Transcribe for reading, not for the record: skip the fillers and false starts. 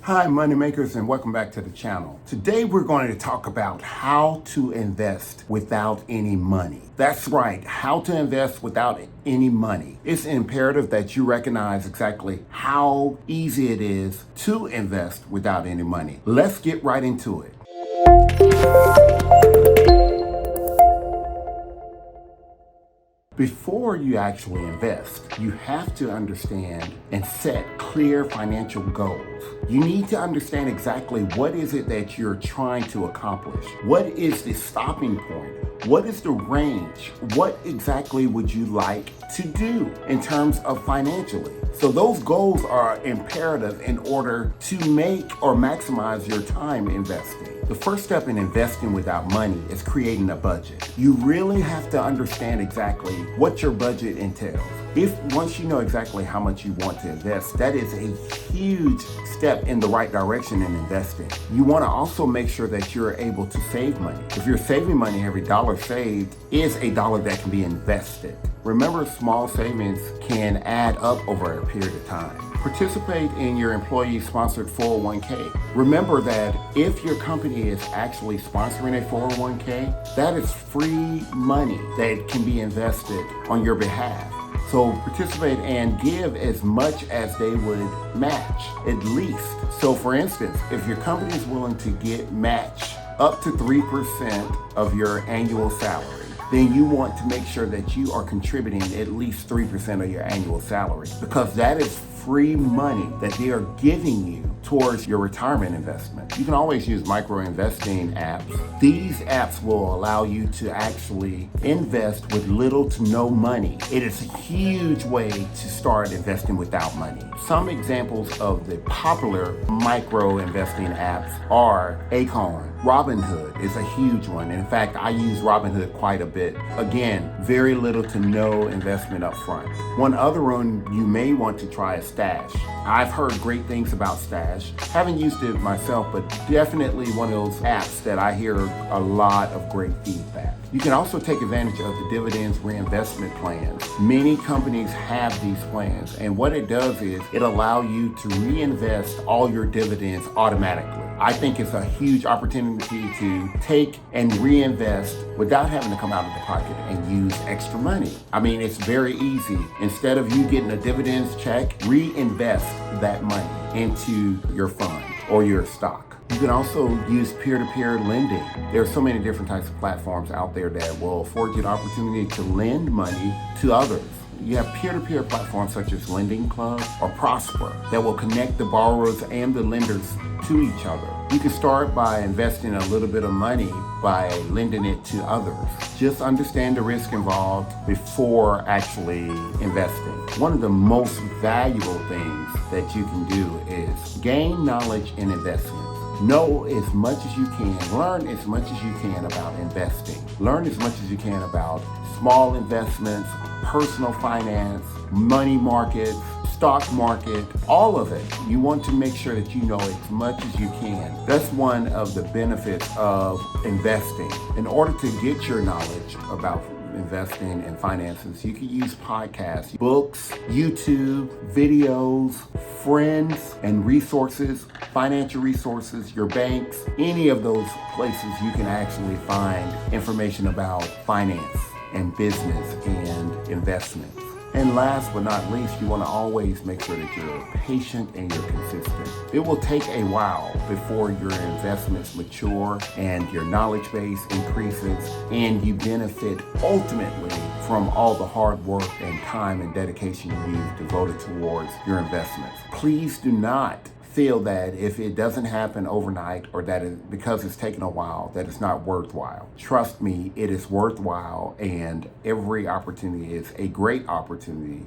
Hi, moneymakers, and welcome back to the channel. Today we're going to talk about how to invest without any money. That's right, how to invest without any money. It's imperative that you recognize exactly how easy it is to invest without any money. Let's get right into it. Before you actually invest, you have to understand and set clear financial goals. You need to understand exactly what is it that you're trying to accomplish. What is the stopping point? What is the range? What exactly would you like to do in terms of financially? So those goals are imperative in order to make or maximize your time investing. The first step in investing without money is creating a budget. You really have to understand exactly what your budget entails. Once you know exactly how much you want to invest, that is a huge step in the right direction in investing. You want to also make sure that you're able to save money. If you're saving money, every dollar saved is a dollar that can be invested. Remember, small savings can add up over a period of time. Participate in your employee-sponsored 401k. Remember that if your company is actually sponsoring a 401k, that is free money that can be invested on your behalf. So participate and give as much as they would match, at least. So for instance, if your company is willing to match up to 3% of your annual salary, then you want to make sure that you are contributing at least 3% of your annual salary, because that is free money that they are giving you towards your retirement investment. You can always use micro investing apps. These apps will allow you to actually invest with little to no money. It is a huge way to start investing without money. Some examples of the popular micro investing apps are Acorn. Robinhood is a huge one. In fact, I use Robinhood quite a bit. Again, very little to no investment up front. One other one you may want to try is Stash. I've heard great things about Stash. Haven't used it myself, but definitely one of those apps that I hear a lot of great feedback. You can also take advantage of the dividends reinvestment plans. Many companies have these plans, and what it does is it allows you to reinvest all your dividends automatically. I think it's a huge opportunity to take and reinvest without having to come out of the pocket and use extra money. I mean, it's very easy. Instead of you getting a dividends check, reinvest that money into your fund or your stock. You can also use peer-to-peer lending. There are so many different types of platforms out there that will afford you the opportunity to lend money to others. You have peer-to-peer platforms such as Lending Club or Prosper that will connect the borrowers and the lenders to each other. You can start by investing a little bit of money by lending it to others. Just understand the risk involved before actually investing. One of the most valuable things that you can do is gain knowledge in investments. Know as much as you can. Learn as much as you can about investing. Learn as much as you can about small investments, personal finance, money markets, stock market, all of it. You want to make sure that you know as much as you can. That's one of the benefits of investing. In order to get your knowledge about investing and finances, you can use podcasts, books, YouTube, videos, friends and resources, financial resources, your banks, any of those places you can actually find information about finance and business and investments. And last but not least, you want to always make sure that you're patient and you're consistent. It will take a while before your investments mature and your knowledge base increases and you benefit ultimately from all the hard work and time and dedication you've devoted towards your investments. Please do not feel that if it doesn't happen overnight or that because it's taken a while, that it's not worthwhile. Trust me, it is worthwhile, and every opportunity is a great opportunity.